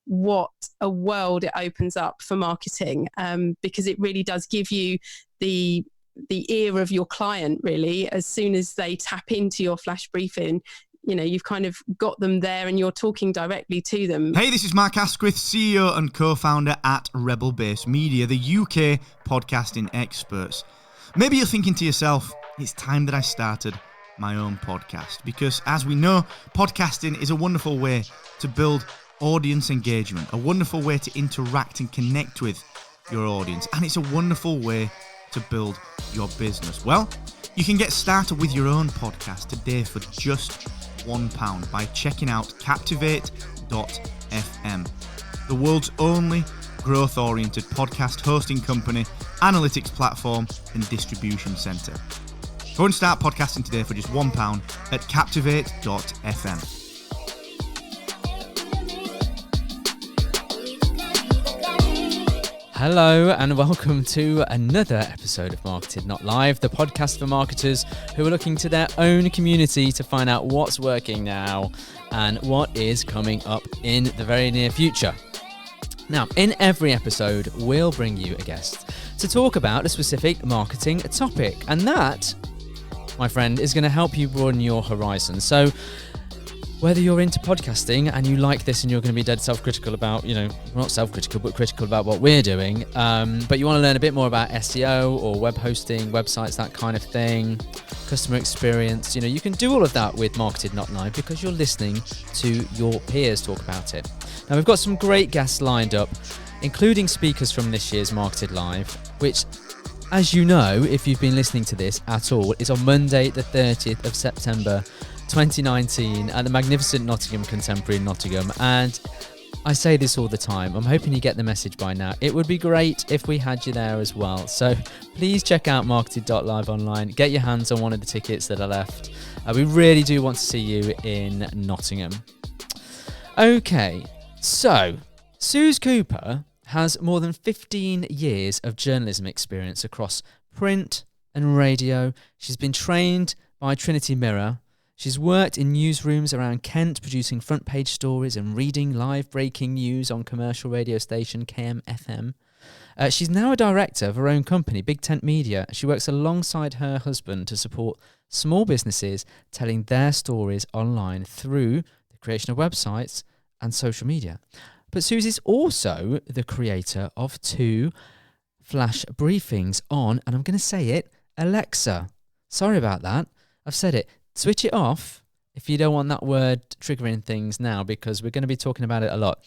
what a world it opens up for marketing, because it really does give you the ear of your client. Really, as soon as they tap into your flash briefing, you've kind of got them there and you're talking directly to them. Hey, this is Mark Asquith, CEO and co-founder at Rebel Base Media, the UK podcasting experts. Maybe you're thinking to yourself, it's time that I started my own podcast, because as we know, podcasting is a wonderful way to build audience engagement, a wonderful way to interact and connect with your audience, and it's a wonderful way to build your business. Well, you can get started with your own podcast today for just £1 by checking out Captivate.fm, the world's only growth-oriented podcast hosting company, analytics platform, and distribution centre. Go and start podcasting today for just £1 at Captivate.fm. Hello and welcome to another episode of MarketEd Not Live, the podcast for marketers who are looking to their own community to find out what's working now and what is coming up in the very near future. Now, in every episode, we'll bring you a guest to talk about a specific marketing topic, and that, my friend, is going to help you broaden your horizon. So whether you're into podcasting and you like this and you're going to be dead self-critical about, not self-critical, but critical about what we're doing, but you want to learn a bit more about SEO or web hosting, websites, that kind of thing, customer experience, you can do all of that with MarketEd Not Live because you're listening to your peers talk about it. Now, we've got some great guests lined up, including speakers from this year's MarketEd Live, which, as you know, if you've been listening to this at all, is on Monday, the 30th of September, 2019 at the magnificent Nottingham Contemporary in Nottingham. And I say this all the time, I'm hoping you get the message by now. It would be great if we had you there as well. So please check out marketed.live online, get your hands on one of the tickets that are left. We really do want to see you in Nottingham. Okay, so Suze Cooper has more than 15 years of journalism experience across print and radio. She's been trained by Trinity Mirror. She's worked in newsrooms around Kent, producing front page stories and reading live breaking news on commercial radio station KMFM. She's now a director of her own company, Big Tent Media. She works alongside her husband to support small businesses telling their stories online through the creation of websites and social media. But Suze is also the creator of 2 flash briefings on, and I'm going to say it, Alexa. Sorry about that. I've said it. Switch it off if you don't want that word triggering things now, because we're going to be talking about it a lot.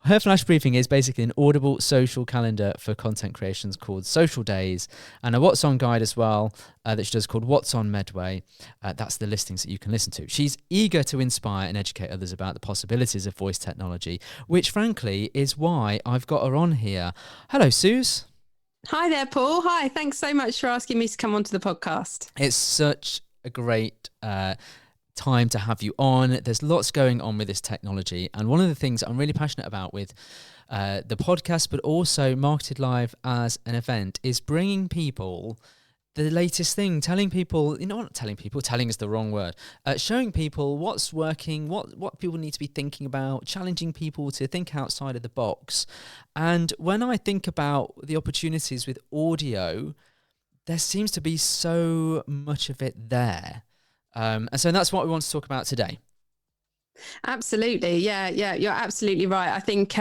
Her flash briefing is basically an audible social calendar for content creations called Social Days, and a What's On guide as well that she does called What's On Medway. That's the listings that you can listen to. She's eager to inspire and educate others about the possibilities of voice technology, which frankly is why I've got her on here. Hello, Suze. Hi there, Paul. Hi, thanks so much for asking me to come onto the podcast. It's such a great time to have you on. There's lots going on with this technology, and one of the things I'm really passionate about with the podcast, but also MarketEd Live as an event, is bringing people the latest thing, telling people, telling is the wrong word, showing people what's working, what people need to be thinking about, challenging people to think outside of the box. And when I think about the opportunities with audio, there seems to be so much of it there. And so that's what we want to talk about today. Absolutely. Yeah, you're absolutely right. I think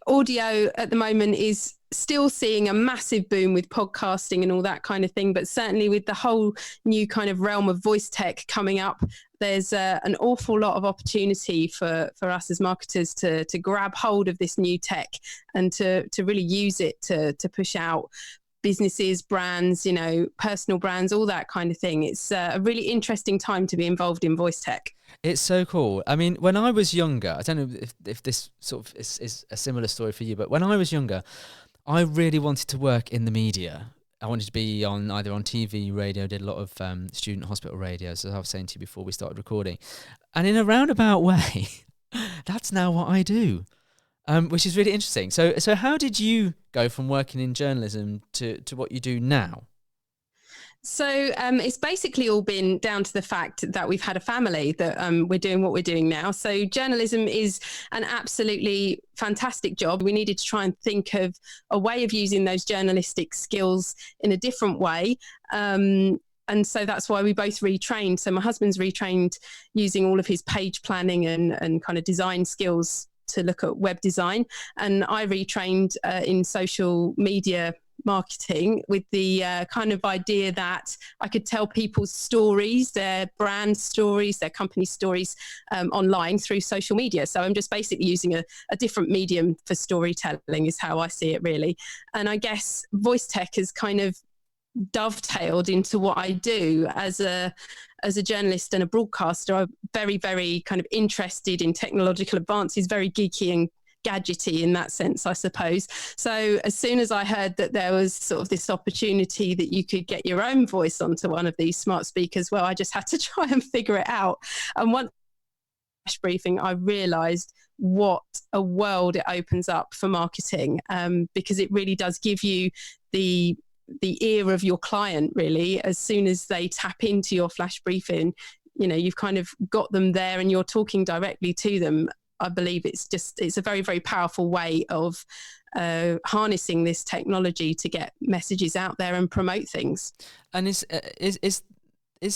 audio at the moment is still seeing a massive boom with podcasting and all that kind of thing, but certainly with the whole new kind of realm of voice tech coming up, there's an awful lot of opportunity for us as marketers to grab hold of this new tech and to really use it to push out businesses, brands, personal brands, all that kind of thing. It's a really interesting time to be involved in voice tech. It's so cool. I mean, when I was younger, I don't know if this sort of is a similar story for you, but when I was younger, I really wanted to work in the media. I wanted to be either on TV, radio, did a lot of student hospital radios, as I was saying to you before we started recording. And in a roundabout way, that's now what I do, which is really interesting. So how did you go from working in journalism to what you do now? So it's basically all been down to the fact that we've had a family that we're doing what we're doing now. So journalism is an absolutely fantastic job. We needed to try and think of a way of using those journalistic skills in a different way. And so that's why we both retrained. So my husband's retrained using all of his page planning and kind of design skills to look at web design. And I retrained in social media marketing with the kind of idea that I could tell people's stories, their brand stories, their company stories online through social media. So I'm just basically using a different medium for storytelling is how I see it, really. And I guess voice tech has kind of dovetailed into what I do as a journalist and a broadcaster. I'm very, very kind of interested in technological advances, very geeky and gadgety in that sense, I suppose. So as soon as I heard that there was sort of this opportunity that you could get your own voice onto one of these smart speakers, well, I just had to try and figure it out. And once briefing, I realized what a world it opens up for marketing, because it really does give you the ear of your client, really. As soon as they tap into your flash briefing, you've kind of got them there and you're talking directly to them. I believe it's a very, very powerful way of harnessing this technology to get messages out there and promote things. And is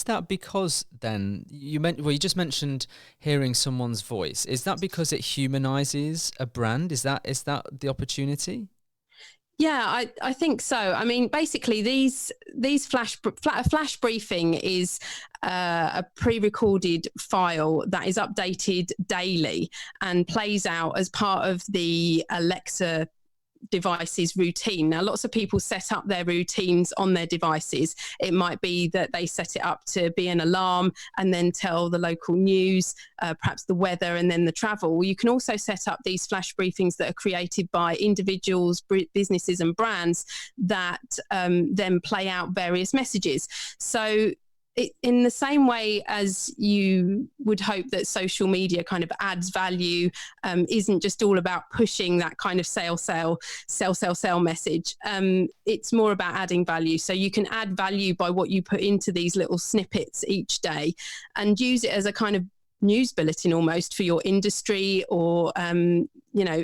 that because then you just mentioned hearing someone's voice? Is that because it humanizes a brand? Is that the opportunity? Yeah, I think so. I mean, basically, these flash briefing is a pre-recorded file that is updated daily and plays out as part of the Alexa devices routine. Now, lots of people set up their routines on their devices. It might be that they set it up to be an alarm and then tell the local news, perhaps the weather and then the travel. You can also set up these flash briefings that are created by individuals, businesses and brands that then play out various messages. So in the same way as you would hope that social media kind of adds value, isn't just all about pushing that kind of sell message. It's more about adding value. So you can add value by what you put into these little snippets each day and use it as a kind of news bulletin almost for your industry or,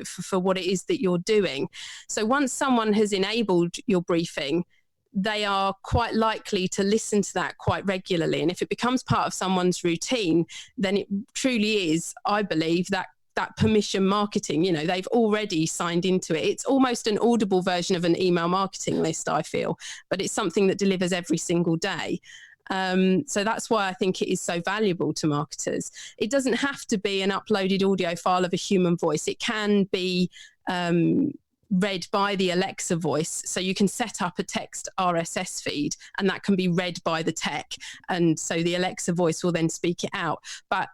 for what it is that you're doing. So once someone has enabled your briefing, they are quite likely to listen to that quite regularly. And if it becomes part of someone's routine, then it truly is, I believe, that permission marketing. They've already signed into it. It's almost an audible version of an email marketing list, I feel, but it's something that delivers every single day. So that's why I think it is so valuable to marketers. It doesn't have to be an uploaded audio file of a human voice. It can be read by the Alexa voice. So you can set up a text RSS feed and that can be read by the tech. And so the Alexa voice will then speak it out. But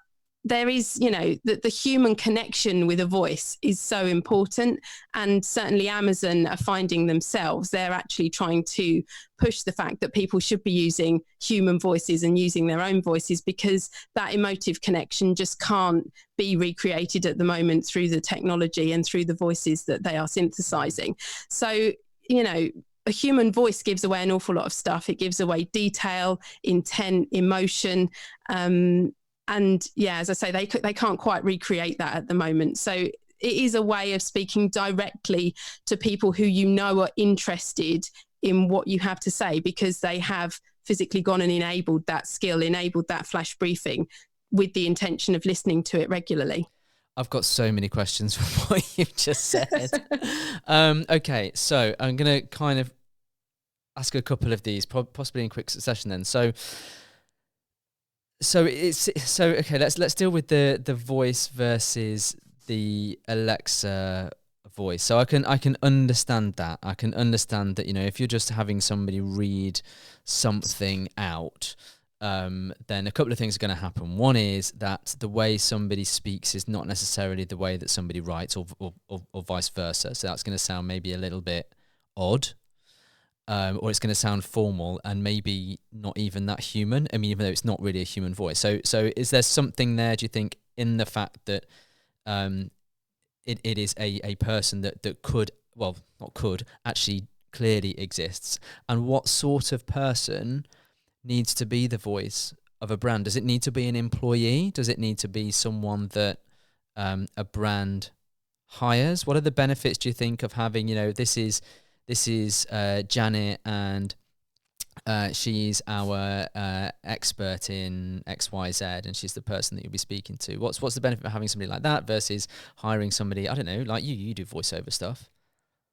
there is, the human connection with a voice is so important. And certainly Amazon are finding themselves, they're actually trying to push the fact that people should be using human voices and using their own voices, because that emotive connection just can't be recreated at the moment through the technology and through the voices that they are synthesizing. So, a human voice gives away an awful lot of stuff. It gives away detail, intent, emotion, and yeah, as I say, they can't quite recreate that at the moment. So it is a way of speaking directly to people who are interested in what you have to say, because they have physically gone and enabled that skill, enabled that flash briefing with the intention of listening to it regularly. I've got so many questions from what you've just said. Okay, so I'm going to kind of ask a couple of these, possibly in quick succession then. So okay, let's deal with the voice versus the Alexa voice. So I can understand that. I can understand that, if you're just having somebody read something out, then a couple of things are going to happen. One is that the way somebody speaks is not necessarily the way that somebody writes, or vice versa. So that's going to sound maybe a little bit odd. Or it's going to sound formal and maybe not even that human. I mean, even though it's not really a human voice. So is there something there, do you think, in the fact that it is a person that could, well, not could, actually clearly exists? And what sort of person needs to be the voice of a brand? Does it need to be an employee? Does it need to be someone that a brand hires? What are the benefits, do you think, of having, this is Janet, and she's our expert in XYZ, and she's the person that you'll be speaking to. What's the benefit of having somebody like that versus hiring somebody, I don't know, like you do voiceover stuff?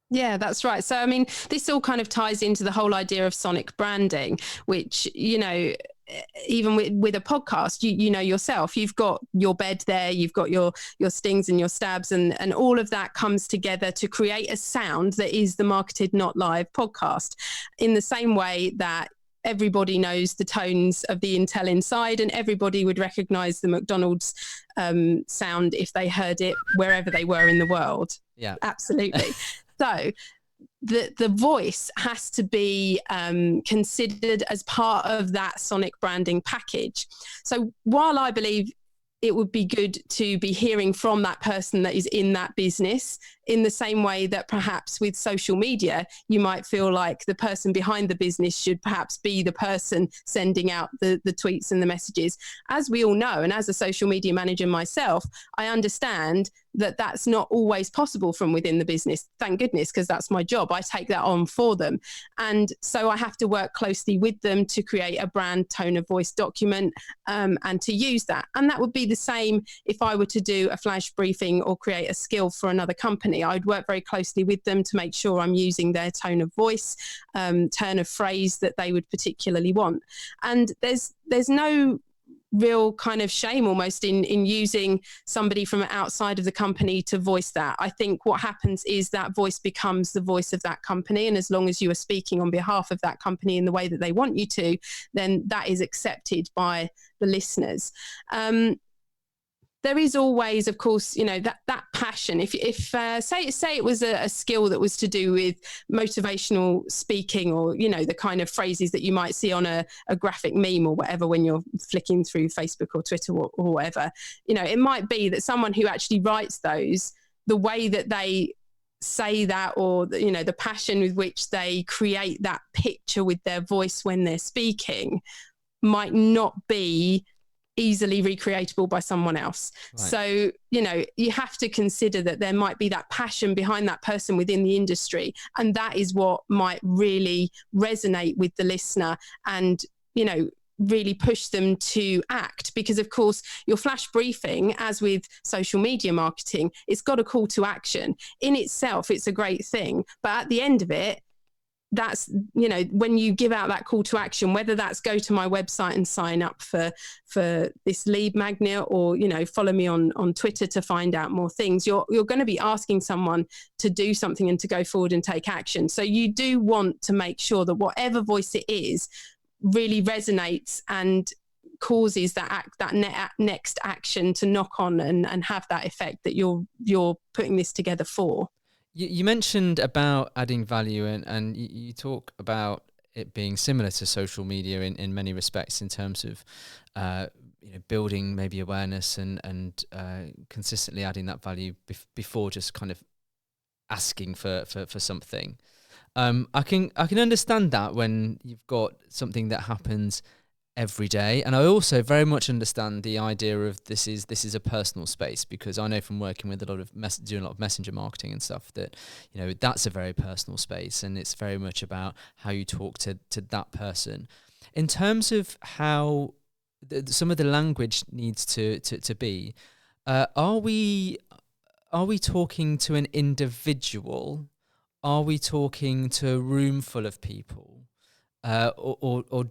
Yeah, that's right. So, I mean, this all kind of ties into the whole idea of sonic branding, which, even with a podcast, you know yourself, you've got your bed there, you've got your stings and your stabs, and all of that comes together to create a sound that is the Marketed Not Live podcast. In the same way that everybody knows the tones of the Intel inside, and everybody would recognize the McDonald's sound if they heard it wherever they were in the world. Yeah, absolutely. So the voice has to be considered as part of that sonic branding package. So while I believe it would be good to be hearing from that person that is in that business, in the same way that perhaps with social media, you might feel like the person behind the business should perhaps be the person sending out the tweets and the messages. As we all know, and as a social media manager myself, I understand that that's not always possible from within the business. Thank goodness, because that's my job. I take that on for them. And so I have to work closely with them to create a brand tone of voice document and to use that. And that would be the same if I were to do a flash briefing or create a skill for another company. I'd work very closely with them to make sure I'm using their tone of voice, turn of phrase that they would particularly want. And there's no real kind of shame almost in using somebody from outside of the company to voice that. I think what happens is that voice becomes the voice of that company, and as long as you are speaking on behalf of that company in the way that they want you to, then that is accepted by the listeners. There is always, of course, that passion. If say it was a skill that was to do with motivational speaking, or the kind of phrases that you might see on a graphic meme or whatever when you're flicking through Facebook or Twitter or whatever, it might be that someone who actually writes those, the way that they say that, or the passion with which they create that picture with their voice when they're speaking, might not be easily recreatable by someone else. Right. So, you have to consider that there might be that passion behind that person within the industry. And that is what might really resonate with the listener and, really push them to act. Because of course, your flash briefing, as with social media marketing, it's got a call to action. In itself, it's a great thing. But at the end of it, that's, when you give out that call to action, whether that's go to my website and sign up for this lead magnet, or, follow me on Twitter to find out more things, you're going to be asking someone to do something and to go forward and take action. So you do want to make sure that whatever voice it is really resonates and causes that next action to knock on and have that effect that you're putting this together for. You mentioned about adding value, and you talk about it being similar to social media in many respects, in terms of building maybe awareness and consistently adding that value before just kind of asking for something. I can understand that when you've got something that happens every day, and I also very much understand the idea of this is a personal space, because I know from working with doing a lot of messenger marketing and stuff that that's a very personal space, and it's very much about how you talk to that person. In terms of how some of the language needs to be, are we talking to an individual? Are we talking to a room full of people, or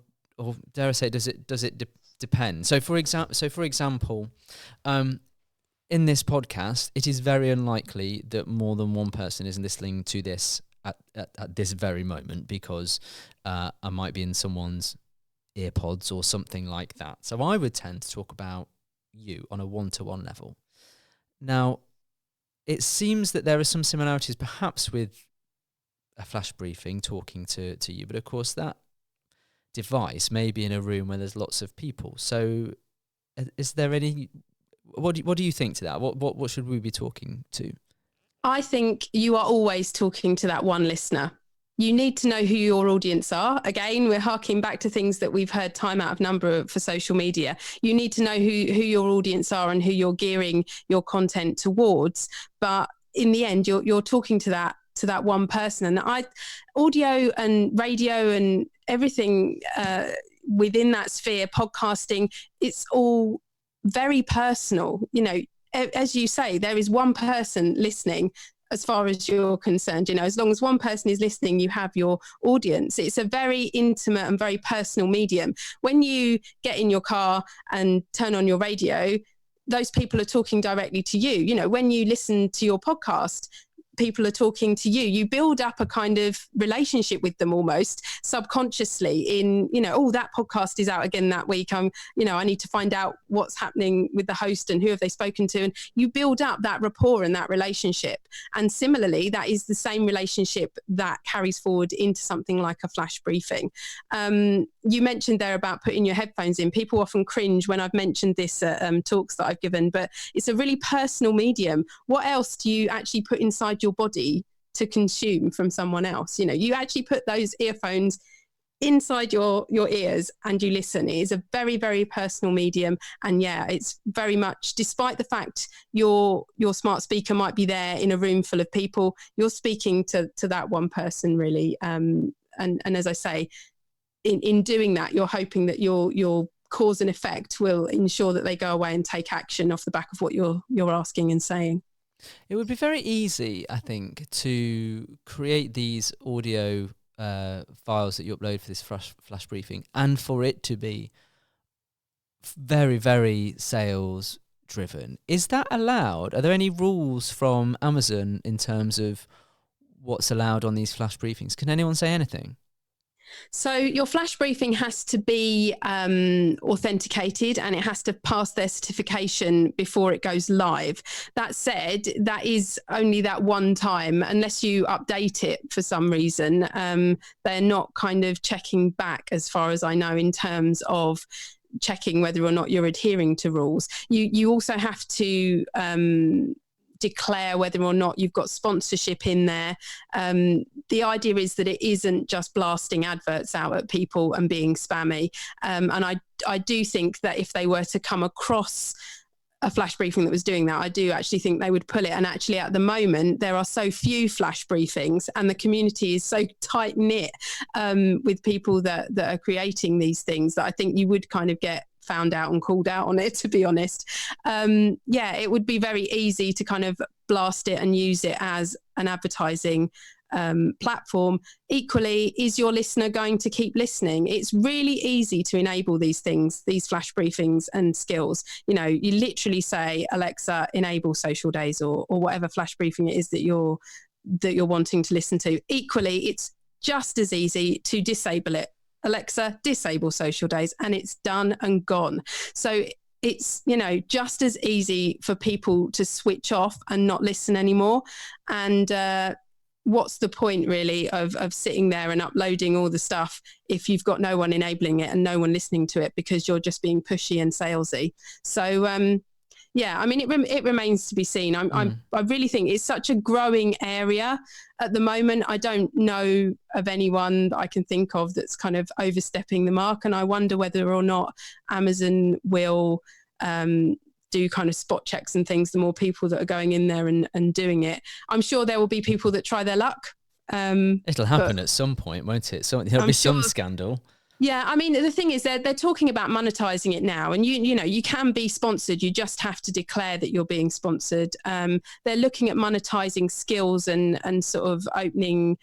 dare I say, does it depend? So for example, in this podcast, it is very unlikely that more than one person is listening to this at this very moment, because I might be in someone's earpods or something like that. So I would tend to talk about you on a one-to-one level. Now, it seems that there are some similarities perhaps with a flash briefing talking to you, but of course that device may be in a room where there's lots of people. So is there any, what do you think to that? What should we be talking to? I think you are always talking to that one listener. You need to know who your audience are. Again, we're harking back to things that we've heard time out of number for social media. You need to know who your audience are and who you're gearing your content towards. But in the end, you're talking to that one person. And audio and radio and everything within that sphere, podcasting, it's all very personal. You know, as you say, there is one person listening. As far as you're concerned, you know, as long as one person is listening, you have your audience. It's a very intimate and very personal medium. When you get in your car and turn on your radio, those people are talking directly to you. You know, when you listen to your podcast, people are talking to you. You build up a kind of relationship with them almost subconsciously in, you know, oh, that podcast is out again that week. I need to find out what's happening with the host and who have they spoken to. And you build up that rapport and that relationship. And similarly, that is the same relationship that carries forward into something like a flash briefing. You mentioned there about putting your headphones in. People often cringe when I've mentioned this at talks that I've given, but it's a really personal medium. What else do you actually put inside your body to consume from someone else? You know, you actually put those earphones inside your ears and you listen. It is a very, very personal medium. And yeah, it's very much, despite the fact your smart speaker might be there in a room full of people, you're speaking to that one person really. And as I say, in doing that, you're hoping that your cause and effect will ensure that they go away and take action off the back of what you're asking and saying. It would be very easy, I think, to create these audio files that you upload for this flash briefing and for it to be very, very sales driven. Is that allowed? Are there any rules from Amazon in terms of what's allowed on these flash briefings? Can anyone say anything? So your flash briefing has to be authenticated and it has to pass their certification before it goes live. That said, that is only that one time, unless you update it for some reason. They're not kind of checking back, as far as I know, in terms of checking whether or not you're adhering to rules. You also have to declare whether or not you've got sponsorship in there. The idea is that it isn't just blasting adverts out at people and being spammy. And I do think that if they were to come across a flash briefing that was doing that, I do actually think they would pull it. And actually at the moment, there are so few flash briefings and the community is so tight knit with people that are creating these things that I think you would kind of get found out and called out on it, to be honest. It would be very easy to kind of blast it and use it as an advertising platform. Equally, is your listener going to keep listening? It's really easy to enable these things, these flash briefings and skills. You know, you literally say, Alexa, enable social days or whatever flash briefing it is that you're wanting to listen to. Equally, it's just as easy to disable it. Alexa, disable social days, and it's done and gone. So it's, you know, just as easy for people to switch off and not listen anymore. And what's the point really of sitting there and uploading all the stuff if you've got no one enabling it and no one listening to it because you're just being pushy and salesy? So I mean, it remains to be seen. I really think it's such a growing area at the moment. I don't know of anyone that I can think of that's kind of overstepping the mark. And I wonder whether or not Amazon will do kind of spot checks and things, the more people that are going in there and doing it. I'm sure there will be people that try their luck. It'll happen at some point, won't it? There'll be some scandal. Yeah, I mean, the thing is they're talking about monetizing it now, and you know, you can be sponsored. You just have to declare that you're being sponsored. They're looking at monetizing skills and sort of opening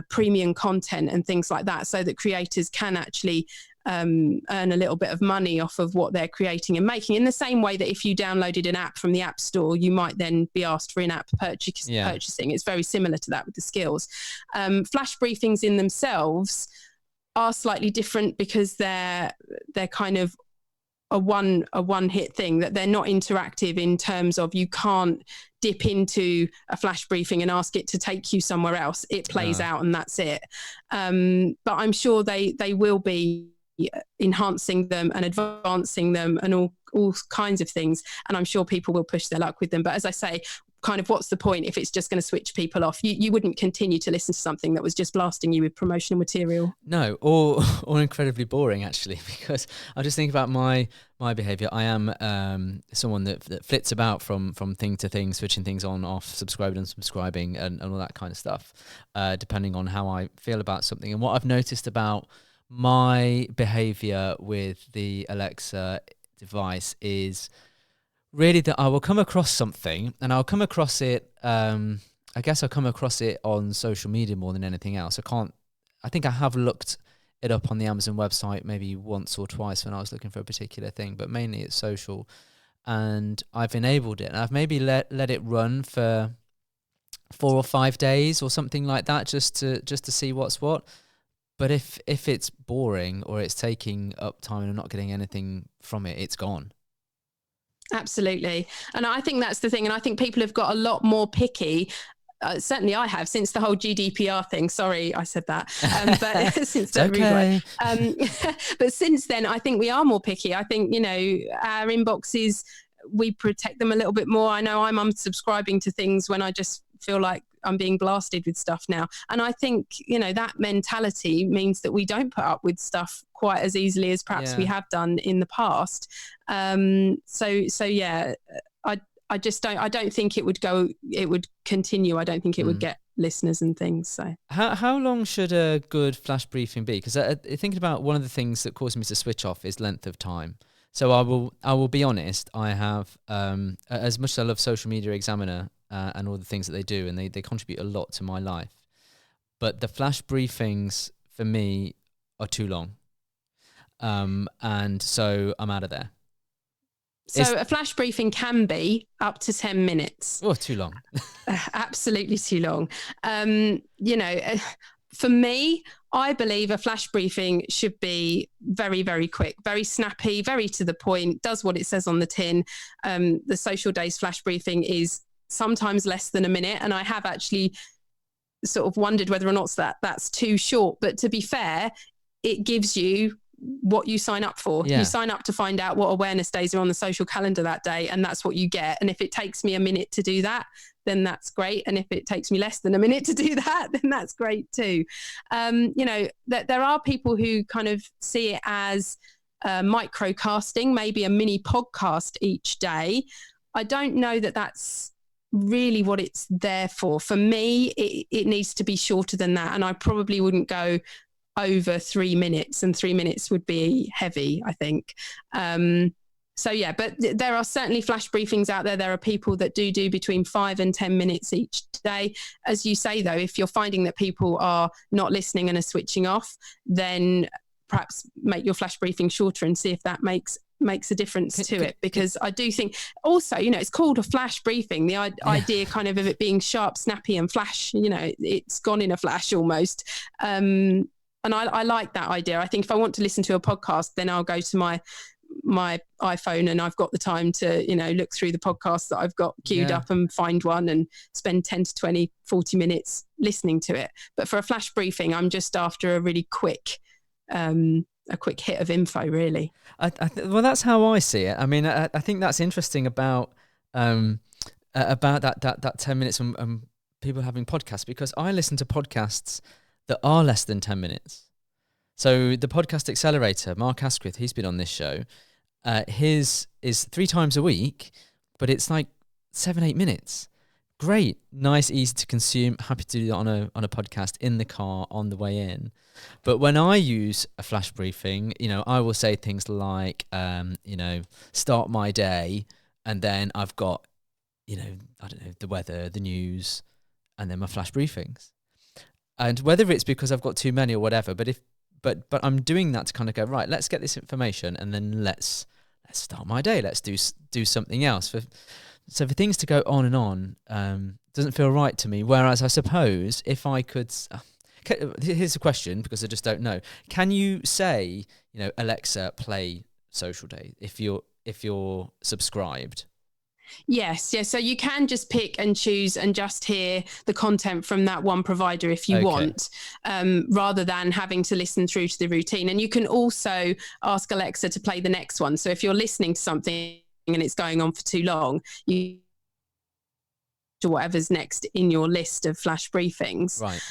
premium content and things like that, so that creators can actually earn a little bit of money off of what they're creating and making. In the same way that if you downloaded an app from the App Store, you might then be asked for in-app purchasing. It's very similar to that with the skills. Flash briefings in themselves are slightly different because they're kind of a one hit thing, that they're not interactive in terms of you can't dip into a flash briefing and ask it to take you somewhere else. It plays out and that's it. But I'm sure they will be enhancing them and advancing them and all kinds of things. And I'm sure people will push their luck with them. But as I say, kind of what's the point if it's just going to switch people off? You wouldn't continue to listen to something that was just blasting you with promotional material. No, or incredibly boring, actually, because I just think about my behavior. I am someone that flits about from thing to thing, switching things on, off, subscribing, unsubscribing, and all that kind of stuff, depending on how I feel about something. And what I've noticed about my behavior with the Alexa device is really that I will come across something, and I'll come across it, I guess I'll come across it on social media more than anything else. I think I have looked it up on the Amazon website maybe once or twice when I was looking for a particular thing, but mainly it's social. And I've enabled it, and I've maybe let it run for 4 or 5 days or something like that, just to see what's what. But if it's boring or it's taking up time and I'm not getting anything from it, it's gone. Absolutely. And I think that's the thing. And I think people have got a lot more picky. Certainly I have, since the whole GDPR thing. Sorry, I said that. But since that, okay. But since then, I think we are more picky. I think, our inboxes, we protect them a little bit more. I know I'm unsubscribing to things when I just feel like I'm being blasted with stuff now. And I think, that mentality means that we don't put up with stuff quite as easily as perhaps we have done in the past. So yeah, I just don't think it would continue. I don't think it would get listeners and things. So how long should a good flash briefing be? Because thinking about one of the things that causes me to switch off is length of time. So I will be honest. I have as much as I love Social Media Examiner and all the things that they do, and they contribute a lot to my life, but the flash briefings for me are too long, and so I'm out of there. So a flash briefing can be up to 10 minutes. Oh, too long. Absolutely too long. For me, I believe a flash briefing should be very, very quick, very snappy, very to the point, does what it says on the tin. The Social Days flash briefing is sometimes less than a minute. And I have actually sort of wondered whether or not that's too short. But to be fair, it gives you what you sign up for. You sign up to find out what awareness days are on the social calendar that day, and that's what you get. And if it takes me a minute to do that, then that's great. And if it takes me less than a minute to do that, then that's great too. That there are people who kind of see it as microcasting, maybe a mini podcast each day. I don't know that that's really what it's there for. For me, it needs to be shorter than that. And I probably wouldn't go over 3 minutes, and 3 minutes would be heavy, I think. So yeah, but there are certainly flash briefings out there. There are people that do between 5 and 10 minutes each day. As you say, though, if you're finding that people are not listening and are switching off, then perhaps make your flash briefing shorter and see if that makes a difference to it. Because I do think also, it's called a flash briefing. The idea kind of it being sharp, snappy and flash, it's gone in a flash almost. And I like that idea. I think if I want to listen to a podcast, then I'll go to my iPhone, and I've got the time to, look through the podcasts that I've got queued up and find one and spend 10 to 20, 40 minutes listening to it. But for a flash briefing, I'm just after a really quick hit of info, really. Well, that's how I see it. I mean, I think that's interesting about that 10 minutes and people having podcasts, because I listen to podcasts that are less than 10 minutes. So the Podcast Accelerator, Mark Asquith, he's been on this show. His is 3 times a week, but it's like 7-8 minutes. Great, nice, easy to consume. Happy to do that on a podcast in the car on the way in. But when I use a flash briefing, I will say things like, start my day, and then I've got, I don't know, the weather, the news, and then my flash briefings. And whether it's because I've got too many or whatever, but I'm doing that to kind of go, right, let's get this information, and then let's start my day. Let's do something else. So for things to go on and on doesn't feel right to me. Whereas I suppose if I could, here's a question, because I just don't know. Can you say, Alexa, play Social Day if you're subscribed? Yes. So you can just pick and choose and just hear the content from that one provider if you want, rather than having to listen through to the routine. And you can also ask Alexa to play the next one. So if you're listening to something and it's going on for too long, you or whatever's next in your list of flash briefings. Right.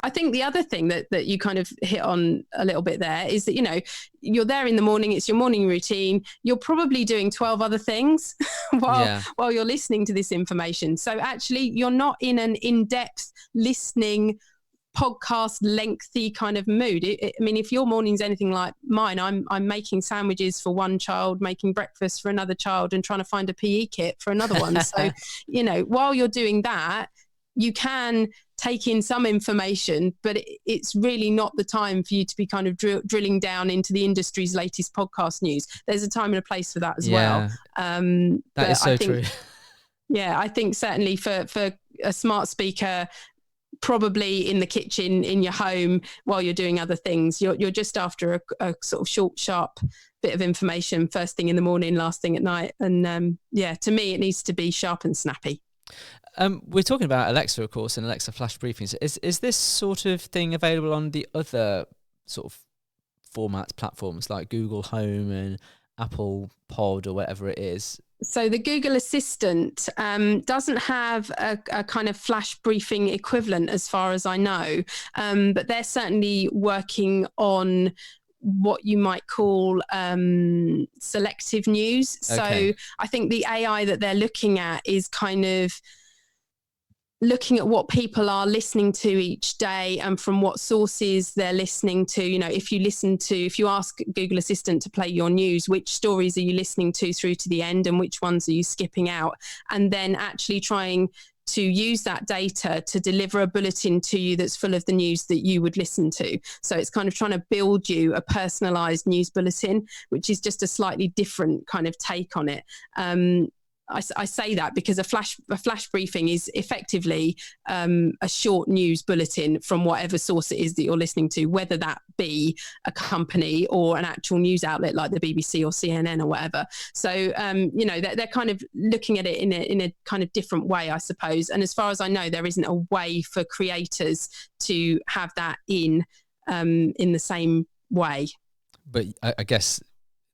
I think the other thing that you kind of hit on a little bit there is that, you know, you're there in the morning, it's your morning routine, you're probably doing 12 other things while you're listening to this information. So actually you're not in an in-depth listening podcast lengthy kind of mood. I mean, if your morning's anything like mine, I'm making sandwiches for one child, making breakfast for another child, and trying to find a PE kit for another one. So, you know, while you're doing that, you can take in some information, but it's really not the time for you to be kind of drilling down into the industry's latest podcast news. There's a time and a place for that as well. That is so true. Yeah, I think certainly for a smart speaker, probably in the kitchen in your home while you're doing other things, you're just after a sort of short, sharp bit of information first thing in the morning, last thing at night. And to me, it needs to be sharp and snappy. We're talking about Alexa, of course, and Alexa Flash Briefings. Is this sort of thing available on the other sort of format platforms like Google Home and Apple Pod or whatever it is? So the Google Assistant doesn't have a kind of flash briefing equivalent as far as I know, but they're certainly working on what you might call selective news. Okay. So I think the AI that they're looking at is kind of looking at what people are listening to each day and from what sources they're listening to. You know, if you ask Google Assistant to play your news, which stories are you listening to through to the end and which ones are you skipping out? And then actually trying to use that data to deliver a bulletin to you that's full of the news that you would listen to. So it's kind of trying to build you a personalized news bulletin, which is just a slightly different kind of take on it. I say that because a flash briefing is effectively a short news bulletin from whatever source it is that you're listening to, whether that be a company or an actual news outlet like the BBC or CNN or whatever. So, you know, they're kind of looking at it in a kind of different way, I suppose. And as far as I know, there isn't a way for creators to have that in the same way. But I guess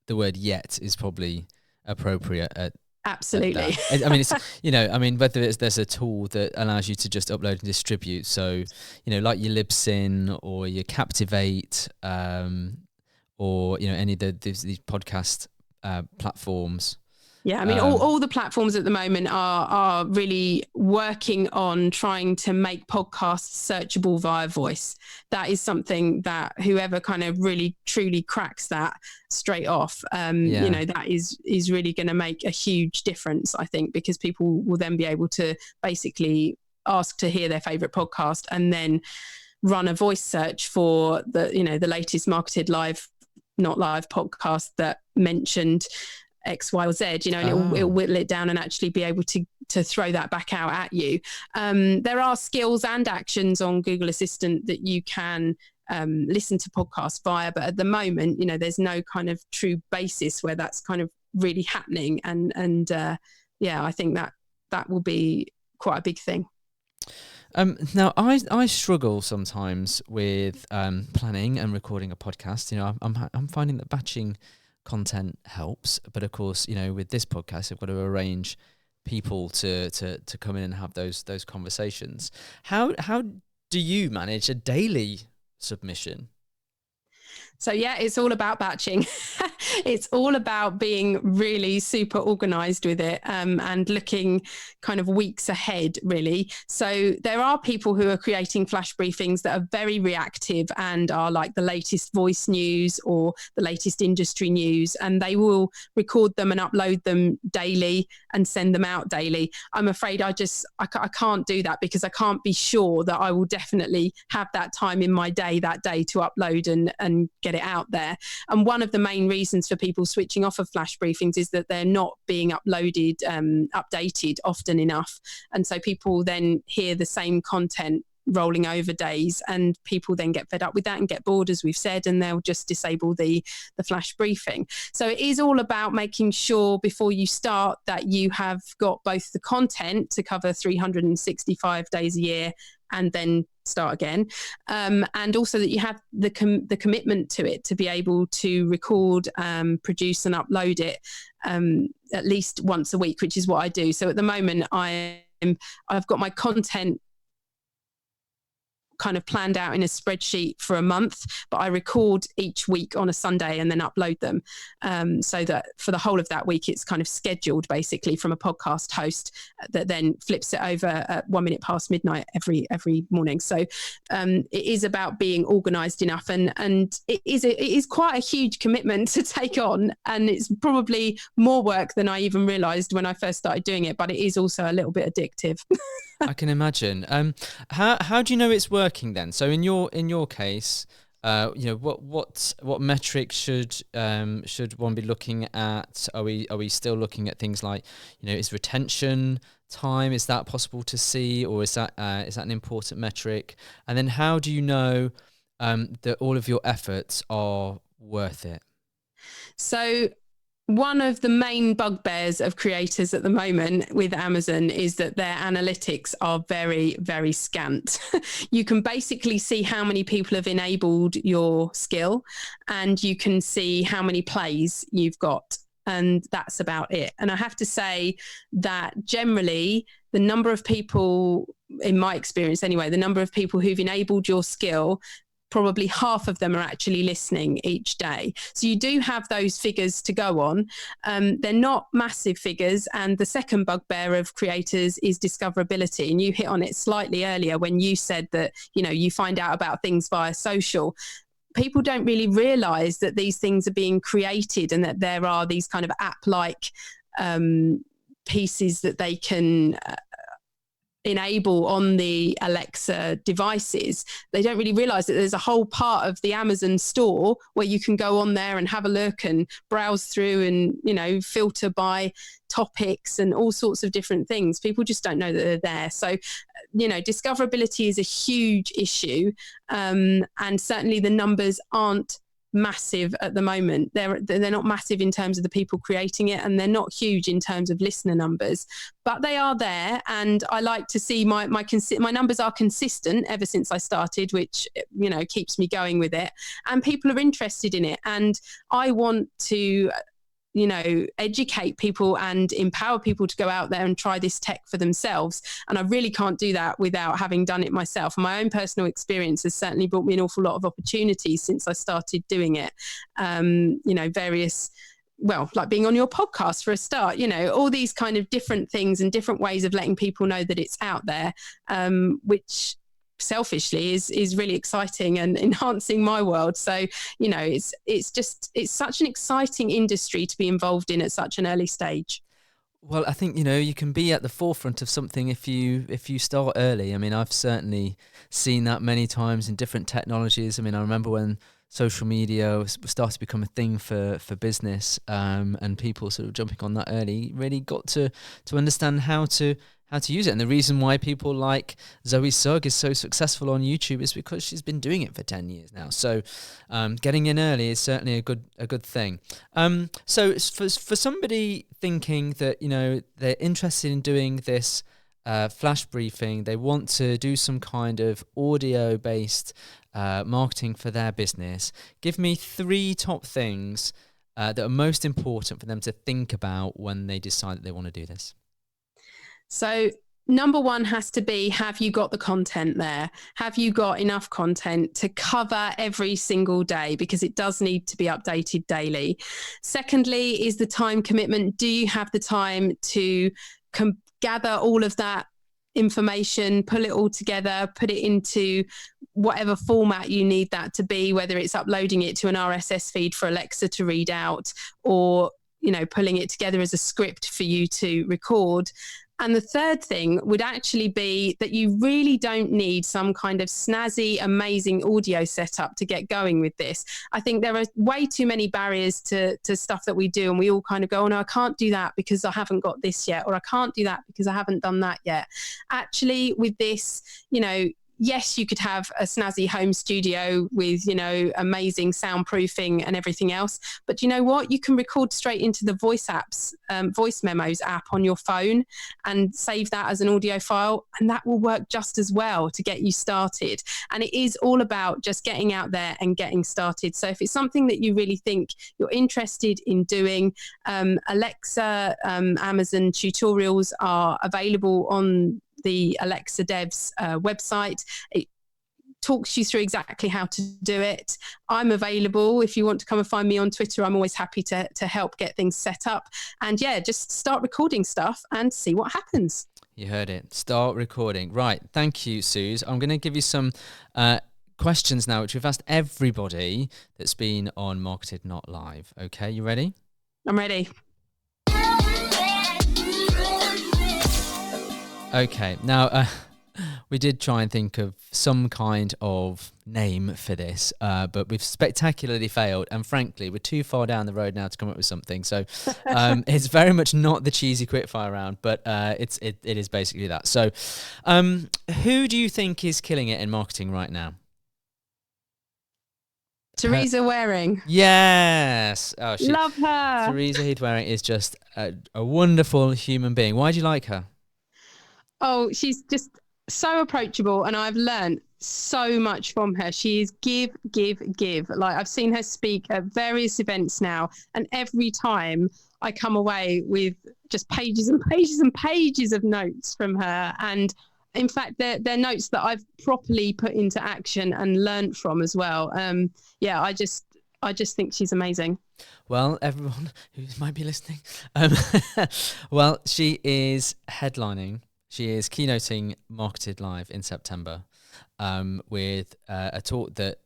the word "yet" is probably appropriate at Absolutely. I mean, it's, you know, I mean, whether there's a tool that allows you to just upload and distribute. So, you know, like your Libsyn or your Captivate, or, you know, any of these podcast platforms. Yeah, I mean, all the platforms at the moment are really working on trying to make podcasts searchable via voice. That is something that whoever kind of really truly cracks that straight off, you know, that is really going to make a huge difference, I think, because people will then be able to basically ask to hear their favorite podcast and then run a voice search for the latest MarketEd live, not live podcast that mentioned X, Y, or Z, you know, and it'll whittle it down and actually be able to throw that back out at you. There are skills and actions on Google Assistant that you can listen to podcasts via, but at the moment, you know, there's no kind of true basis where that's kind of really happening. And I think that will be quite a big thing. Now, I struggle sometimes with planning and recording a podcast. You know, I'm finding that batching content helps, but of course, you know, with this podcast, I've got to arrange people to come in and have those conversations. How do you manage a daily submission? So yeah, it's all about batching. It's all about being really super organized with it, and looking kind of weeks ahead, really. So there are people who are creating flash briefings that are very reactive and are like the latest voice news or the latest industry news, and they will record them and upload them daily and send them out daily. I'm afraid I can't do that because I can't be sure that I will definitely have that time in my day that day to upload and get it out there. And one of the main reasons for people switching off of flash briefings is that they're not being updated often enough, and so people then hear the same content rolling over days, and people then get fed up with that and get bored, as we've said, and they'll just disable the flash briefing. So it is all about making sure before you start that you have got both the content to cover 365 days a year and then start again, and also that you have the commitment to it to be able to record, produce and upload it at least once a week, which is what I do. So at the moment I I've got my content kind of planned out in a spreadsheet for a month, but I record each week on a Sunday and then upload them, so that for the whole of that week it's kind of scheduled basically from a podcast host that then flips it over at 1 minute past midnight every morning. So it is about being organized enough, and it is quite a huge commitment to take on, and it's probably more work than I even realized when I first started doing it, but it is also a little bit addictive. I can imagine. How do you know it's working then? So in your case, what metrics should one be looking at? Are we still looking at things like, is retention time, is that possible to see, or is that an important metric? And then how do you know that all of your efforts are worth it? So one of the main bugbears of creators at the moment with Amazon is that their analytics are very, very scant. You can basically see how many people have enabled your skill, and you can see how many plays you've got. And that's about it. And I have to say that generally the number of people, in my experience anyway, the number of people who've enabled your skill, probably half of them are actually listening each day. So you do have those figures to go on. They're not massive figures. And the second bugbear of creators is discoverability. And you hit on it slightly earlier when you said that, you find out about things via social. People don't really realize that these things are being created and that there are these kind of app-like pieces that they can enable on the Alexa devices. They don't really realize that there's a whole part of the Amazon store where you can go on there and have a look and browse through and, filter by topics and all sorts of different things. People just don't know that they're there. So, discoverability is a huge issue. And certainly the numbers aren't massive at the moment. They're not massive in terms of the people creating it, and they're not huge in terms of listener numbers, but they are there. And I like to see my numbers are consistent ever since I started, which keeps me going with it, and people are interested in it. And I want to educate people and empower people to go out there and try this tech for themselves. And I really can't do that without having done it myself. My own personal experience has certainly brought me an awful lot of opportunities since I started doing it. Like being on your podcast for a start, all these kind of different things and different ways of letting people know that it's out there, which selfishly is really exciting and enhancing my world. So it's such an exciting industry to be involved in at such an early stage. Well, I think you can be at the forefront of something if you start early. I mean, I've certainly seen that many times in different technologies. I mean, I remember when social media started to become a thing for business, and people sort of jumping on that early really got to understand how to use it. And the reason why people like Zoe Sugg is so successful on YouTube is because she's been doing it for 10 years now. So getting in early is certainly a good thing. So for somebody thinking that, they're interested in doing this flash briefing, they want to do some kind of audio-based marketing for their business, give me 3 top things that are most important for them to think about when they decide that they want to do this. So number 1 has to be, have you got the content there? Have you got enough content to cover every single day? Because it does need to be updated daily. Secondly is the time commitment. Do you have the time to gather all of that information, pull it all together, put it into whatever format you need that to be, whether it's uploading it to an RSS feed for Alexa to read out, or pulling it together as a script for you to record. And the third thing would actually be that you really don't need some kind of snazzy, amazing audio setup to get going with this. I think there are way too many barriers to stuff that we do, and we all kind of go, oh, no, I can't do that because I haven't got this yet, or I can't do that because I haven't done that yet. Actually, with this, yes, you could have a snazzy home studio with, amazing soundproofing and everything else. But you know what? You can record straight into the voice memos app on your phone and save that as an audio file. And that will work just as well to get you started. And it is all about just getting out there and getting started. So if it's something that you really think you're interested in doing, Alexa, Amazon tutorials are available on the Alexa Devs website. It talks you through exactly how to do it. I'm available if you want to come and find me on Twitter. I'm always happy to help get things set up. And just start recording stuff and see what happens. You heard it. Start recording. Right. Thank you, Suze. I'm going to give you some questions now, which we've asked everybody that's been on Marketed Not Live. Okay, you ready? I'm ready. Okay, now we did try and think of some kind of name for this, but we've spectacularly failed. And frankly, we're too far down the road now to come up with something. So it's very much not the cheesy quickfire round, but it is basically that. So who do you think is killing it in marketing right now? Teresa Waring. Yes. Oh, love her. Teresa Heath Waring is just a wonderful human being. Why do you like her? Oh, she's just so approachable, and I've learned so much from her. She is give. Like, I've seen her speak at various events now, and every time I come away with just pages and pages and pages of notes from her. And in fact, they're notes that I've properly put into action and learned from as well. I just think she's amazing. Well, everyone who might be listening, well, she is headlining. She is keynoting Marketed Live in September with a talk that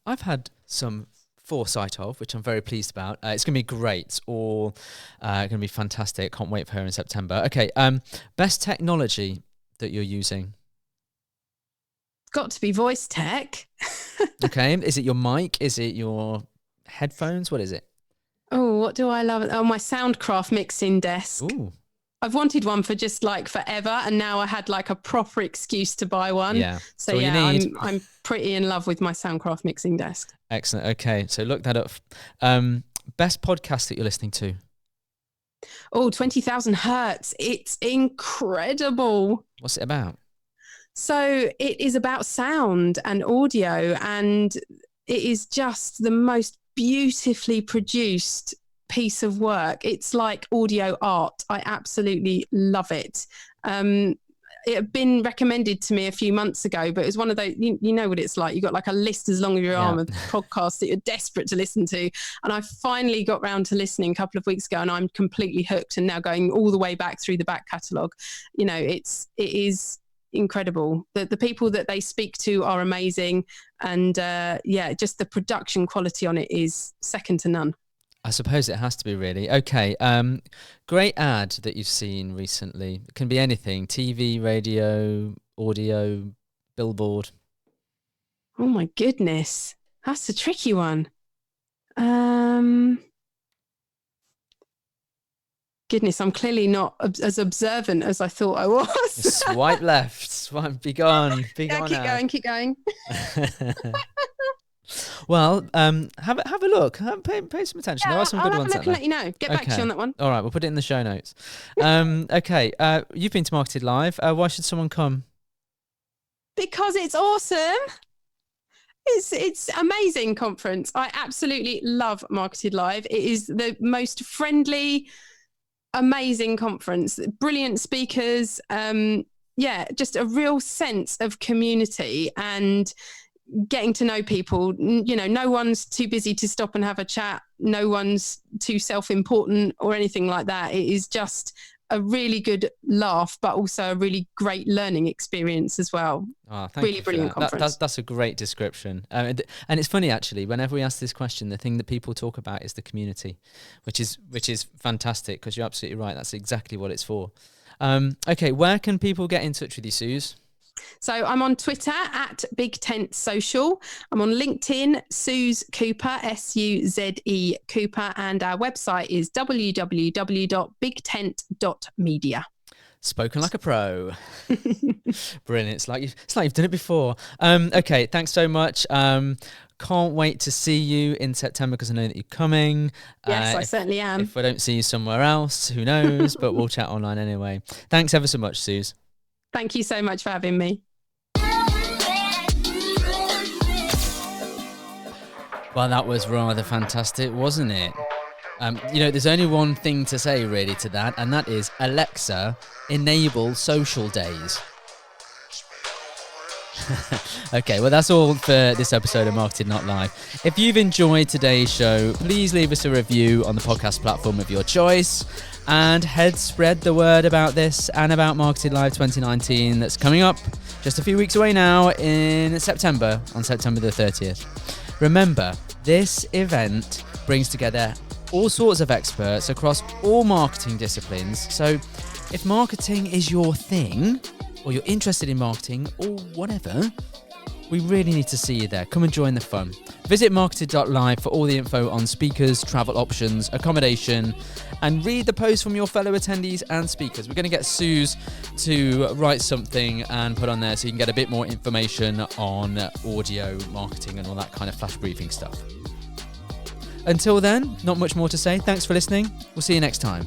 I've had some foresight of, which I'm very pleased about. It's going to be great. It's all going to be fantastic. Can't wait for her in September. Okay, best technology that you're using? Got to be voice tech. Okay, is it your mic? Is it your headphones? What is it? Oh, what do I love? Oh, my Soundcraft mixing desk. Ooh. I've wanted one for just like forever, and now I had like a proper excuse to buy one. Yeah. So I'm pretty in love with my Soundcraft mixing desk. Excellent. Okay, so look that up. Best podcast that you're listening to? Oh, 20,000 Hertz. It's incredible. What's it about? So it is about sound and audio, and it is just the most beautifully produced piece of work. It's like audio art. I absolutely love it. It had been recommended to me a few months ago, but it was one of those, you know what it's like. You got like a list as long as your arm of podcasts that you're desperate to listen to. And I finally got round to listening a couple of weeks ago, and I'm completely hooked, and now going all the way back through the back catalogue. It is incredible. The people that they speak to are amazing. And just the production quality on it is second to none. I suppose it has to be, really. Okay. Great ad that you've seen recently. It can be anything. TV, radio, audio, billboard. Oh my goodness. That's a tricky one. Goodness, I'm clearly not as observant as I thought I was. Swipe left. Swipe. Be gone. Be gone. Keep going. Well, have a look. Pay some attention. There are some good ones. I'll have a look and let you know. Get back to you on that one. All right, we'll put it in the show notes. Okay, you've been to Marketed Live. Why should someone come? Because it's awesome. It's amazing conference. I absolutely love Marketed Live. It is the most friendly, amazing conference. Brilliant speakers. Just a real sense of community and getting to know people. No one's too busy to stop and have a chat. No one's too self-important or anything like that. It is just a really good laugh, but also a really great learning experience as well. Oh, thank you. Brilliant conference. That's a great description. And it's funny, actually, whenever we ask this question, the thing that people talk about is the community, which is fantastic, because you're absolutely right. That's exactly what it's for. Okay, where can people get in touch with you, Suze? So I'm on Twitter at Big Tent Social. I'm on LinkedIn, Suze Cooper, Suze Cooper, and our website is www.bigtent.media. Spoken like a pro. Brilliant. It's like you've done it before. Okay, thanks so much. Can't wait to see you in September because I know that you're coming. Yes, I certainly am. If I don't see you somewhere else, who knows? But we'll chat online anyway. Thanks ever so much, Suze. Thank you so much for having me. Well, that was rather fantastic, wasn't it? There's only one thing to say really to that, and that is Alexa, enable social days. Okay, well, that's all for this episode of Marketed Not Live. If you've enjoyed today's show, please leave us a review on the podcast platform of your choice, and spread the word about this and about Marketed Live 2019 that's coming up just a few weeks away now in September, on September the 30th. Remember, this event brings together all sorts of experts across all marketing disciplines. So if marketing is your thing, or you're interested in marketing, or whatever, we really need to see you there. Come and join the fun. Visit marketed.live for all the info on speakers, travel options, accommodation, and read the posts from your fellow attendees and speakers. We're going to get Suze to write something and put on there so you can get a bit more information on audio, marketing, and all that kind of flash briefing stuff. Until then, not much more to say. Thanks for listening. We'll see you next time.